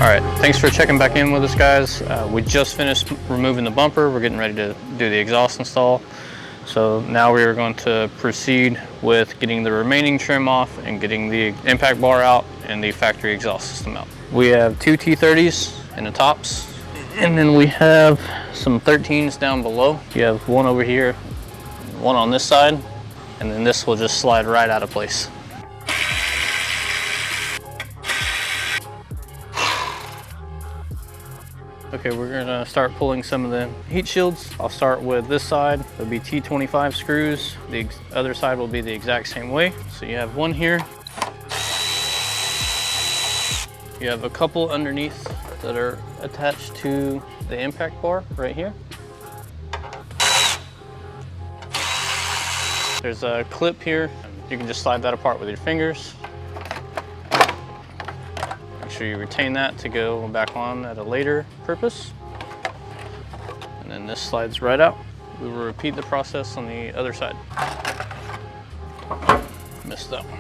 Alright, thanks for checking back in with us, guys. We just finished removing the bumper. We're getting ready to do the exhaust install. So now we are going to proceed with getting the remaining trim off and getting the impact bar out and the factory exhaust system out. We have two T30s in the tops, and then we have some 13s down below. You have one over here, one on this side, and then this will just slide right out of place. Okay, we're gonna start pulling some of the heat shields. I'll start with this side. It'll be T25 screws. The other side will be the exact same way. So you have one here. You have a couple underneath that are attached to the impact bar right here. There's a clip here. You can just slide that apart with your fingers. Make sure you retain that to go back on at a later purpose. And then this slides right out. We will repeat the process on the other side. Missed that one.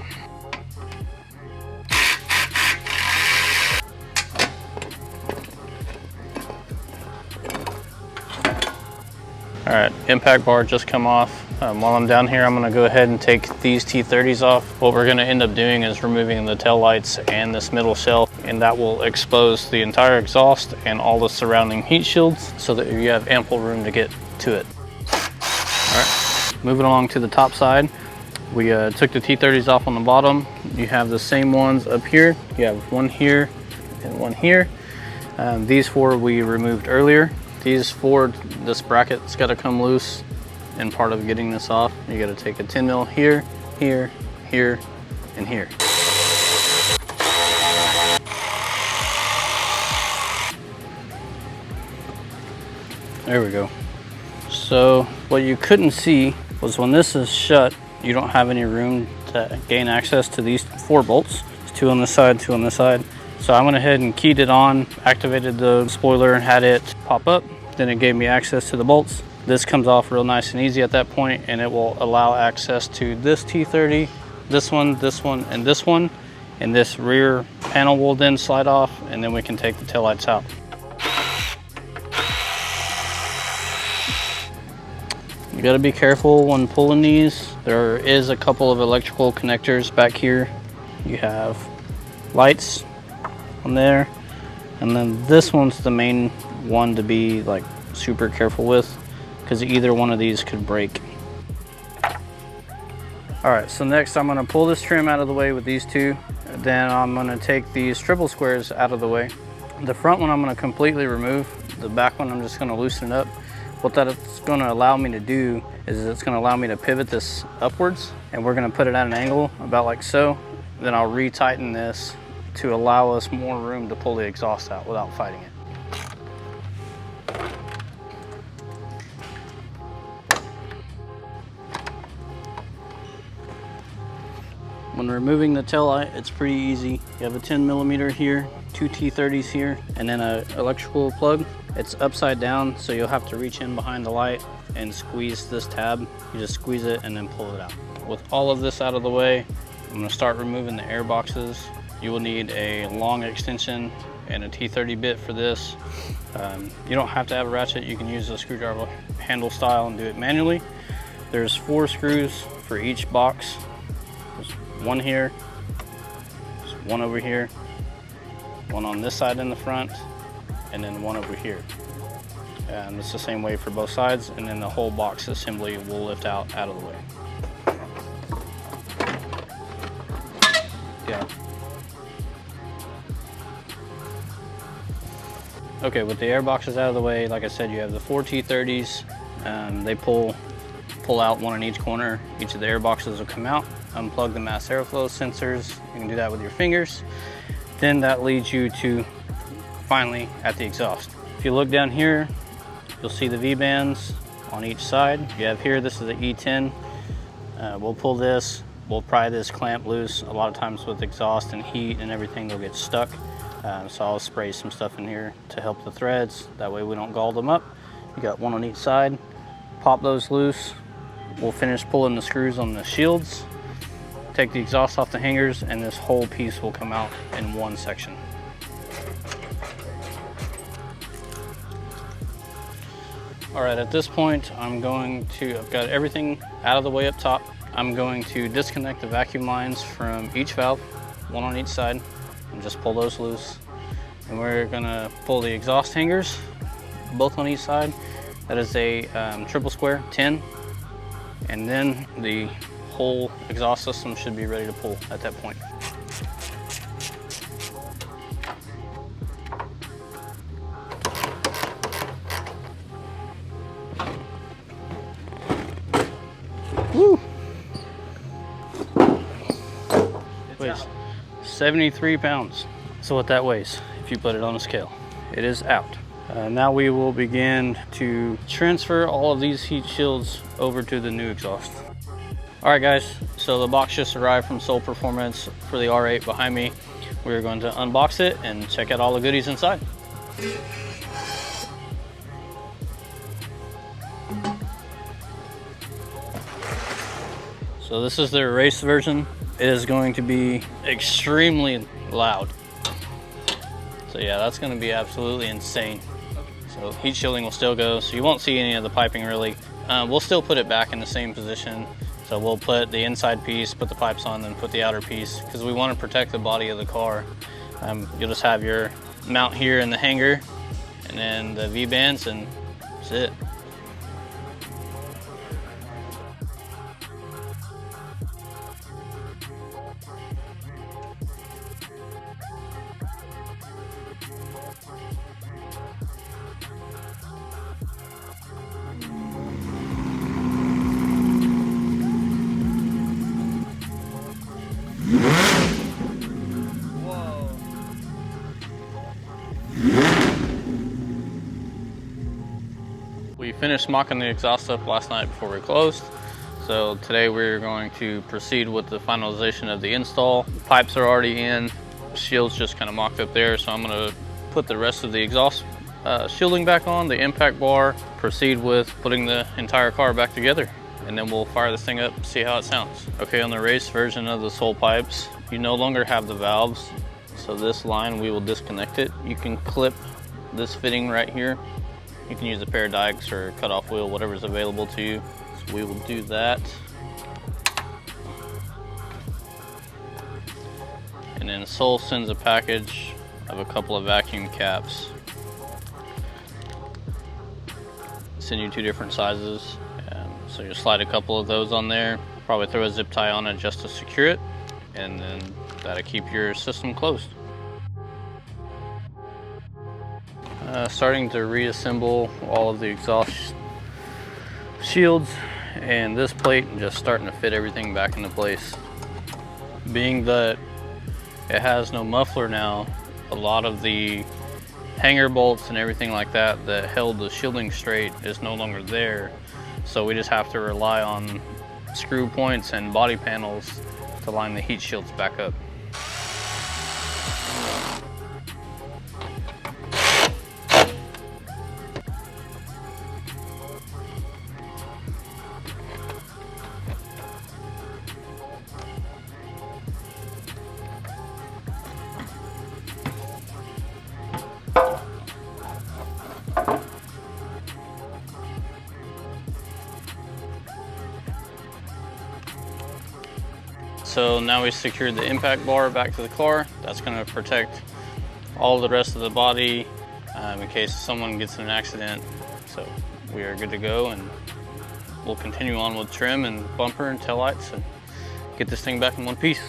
All right, impact bar just come off. While I'm down here, I'm gonna go ahead and take these T30s off. What we're gonna end up doing is removing the tail lights and this middle shell, and that will expose the entire exhaust and all the surrounding heat shields so that you have ample room to get to it. All right, moving along to the top side. We took the T30s off on the bottom. You have the same ones up here. You have one here and one here. These four we removed earlier. These four, this bracket's gotta come loose, and part of getting this off, you gotta take a 10 mil here, here, here, and here. There we go. So what you couldn't see was when this is shut, you don't have any room to gain access to these 4 bolts. There's 2 on this side, 2 on this side. So I went ahead and keyed it on, activated the spoiler and had it pop up. Then it gave me access to the bolts. This comes off real nice and easy at that point, and it will allow access to this T30, this one, and this one. And this rear panel will then slide off, and then we can take the taillights out. You gotta be careful when pulling these. There is a couple of electrical connectors back here. You have lights on there, and then this one's the main one to be like super careful with, because either one of these could break. All right, so next I'm gonna pull this trim out of the way with these two. Then I'm gonna take these triple squares out of the way. The front one I'm gonna completely remove. The back one I'm just gonna loosen it up. What that's gonna allow me to do is it's gonna allow me to pivot this upwards, and we're gonna put it at an angle about like so. Then I'll re-tighten this to allow us more room to pull the exhaust out without fighting it. When removing the tail light, it's pretty easy. You have a 10 millimeter here, 2 T30s here, and then an electrical plug. It's upside down, so you'll have to reach in behind the light and squeeze this tab. You just squeeze it and then pull it out. With all of this out of the way, I'm gonna start removing the air boxes. You will need a long extension and a T30 bit for this. You don't have to have a ratchet. You can use a screwdriver handle style and do it manually. There's 4 screws for each box. There's one here, there's one over here, one on this side in the front, and then one over here. And it's the same way for both sides, and then the whole box assembly will lift out of the way. Yeah. Okay, with the air boxes out of the way, like I said, you have the 4 T30s. They pull out one in each corner. Each of the air boxes will come out. Unplug the mass airflow sensors. You can do that with your fingers. Then that leads you to finally at the exhaust. If you look down here, you'll see the V-bands on each side. You have here, this is the E10. We'll pull this, we'll pry this clamp loose. A lot of times with exhaust and heat and everything, they'll get stuck. So I'll spray some stuff in here to help the threads. That way we don't gall them up. You got one on each side. Pop those loose. We'll finish pulling the screws on the shields. Take the exhaust off the hangers, and this whole piece will come out in one section. All right, at this point, I've got everything out of the way up top. I'm going to disconnect the vacuum lines from each valve, one on each side, and just pull those loose. And we're gonna pull the exhaust hangers, both on each side. That is a triple square 10. And then the whole exhaust system should be ready to pull at that point. Woo! Weighs 73 pounds. So what that weighs, if you put it on a scale, it is out. Now we will begin to transfer all of these heat shields over to the new exhaust. All right guys, so the box just arrived from Soul Performance for the R8 behind me. We're going to unbox it and check out all the goodies inside. So this is the race version. It is going to be extremely loud. So yeah, that's going to be absolutely insane. So heat shielding will still go, so you won't see any of the piping really. We'll still put it back in the same position. So we'll put the inside piece, put the pipes on, then put the outer piece, because we want to protect the body of the car. You'll just have your mount here in the hanger, and then the V-bands, and that's it. We finished mocking the exhaust up last night before we closed. So today we're going to proceed with the finalization of the install. The pipes are already in, shields just kind of mocked up there. So I'm gonna put the rest of the exhaust shielding back on, the impact bar, proceed with putting the entire car back together. And then we'll fire this thing up, see how it sounds. Okay, on the race version of the Soul pipes, you no longer have the valves. So this line, we will disconnect it. You can clip this fitting right here. You can use a pair of dikes or cut-off wheel, whatever's available to you. So we will do that. And then Soul sends a package of a couple of vacuum caps. Send you 2 different sizes. So you slide a couple of those on there. Probably throw a zip tie on it just to secure it. And then that'll keep your system closed. Starting to reassemble all of the exhaust shields and this plate, and just starting to fit everything back into place. Being that it has no muffler now, a lot of the hanger bolts and everything like that that held the shielding straight is no longer there. So we just have to rely on screw points and body panels to line the heat shields back up. So now we secured the impact bar back to the car. That's going to protect all the rest of the body in case someone gets in an accident. So we are good to go, and we'll continue on with trim and bumper and taillights and get this thing back in one piece.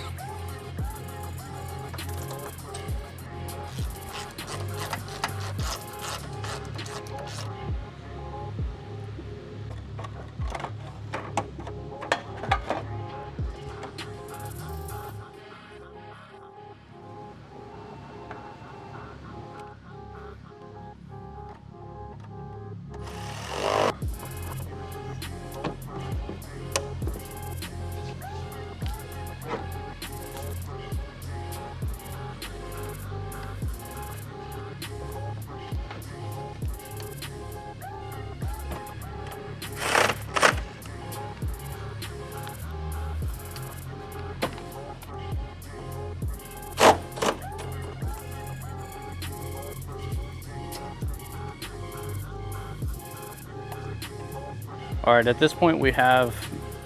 All right, at this point we have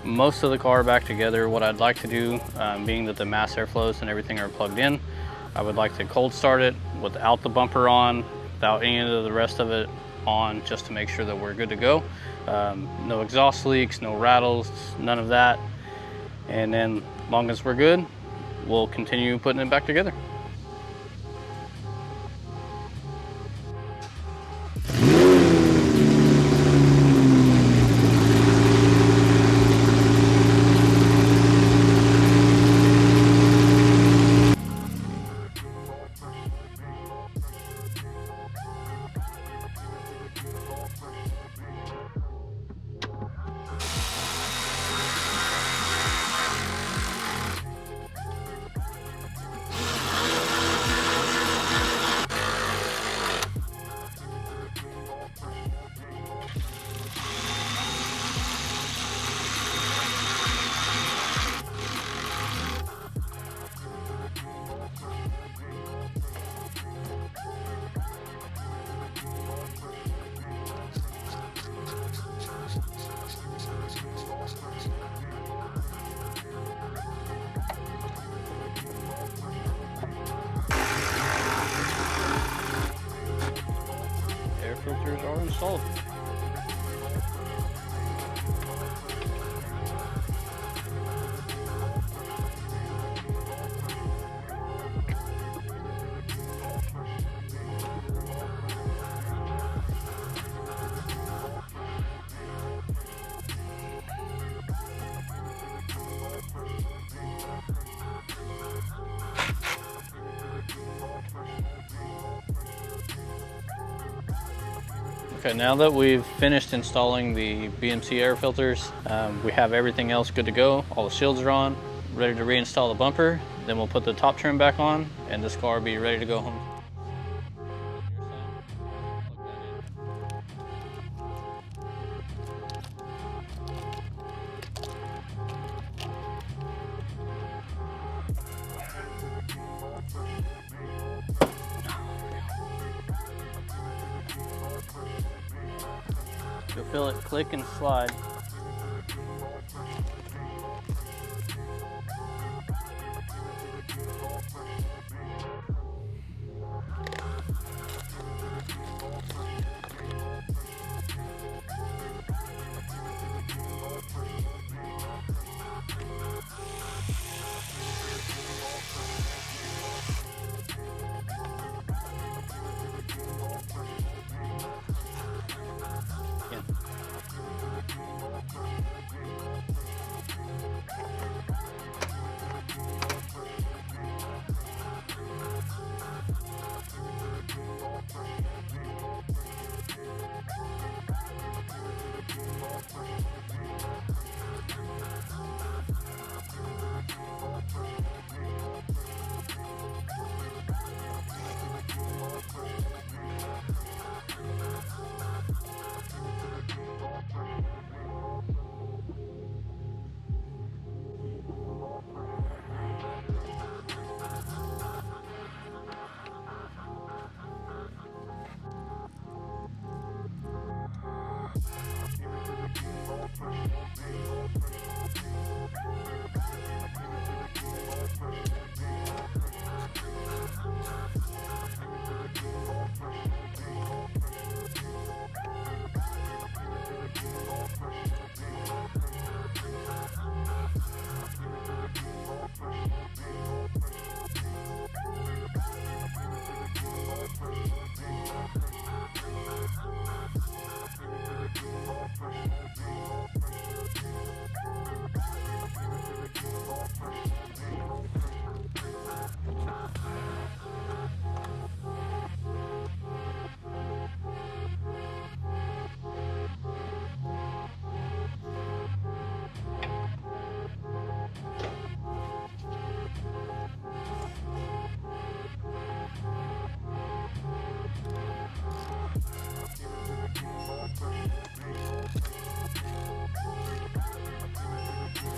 most of the car back together. What I'd like to do, being that the mass airflows and everything are plugged in, I would like to cold start it without the bumper on, without any of the rest of it on, just to make sure that we're good to go. No exhaust leaks, no rattles, none of that. And then as long as we're good, we'll continue putting it back together. Air filters are installed. Okay, now that we've finished installing the BMC air filters, we have everything else good to go. All the shields are on, ready to reinstall the bumper. Then we'll put the top trim back on and this car will be ready to go home. You'll feel it click and slide.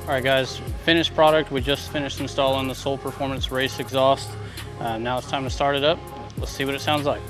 All right guys, finished product. We just finished installing the Soul Performance Race exhaust. Now it's time to start it up. Let's see what it sounds like.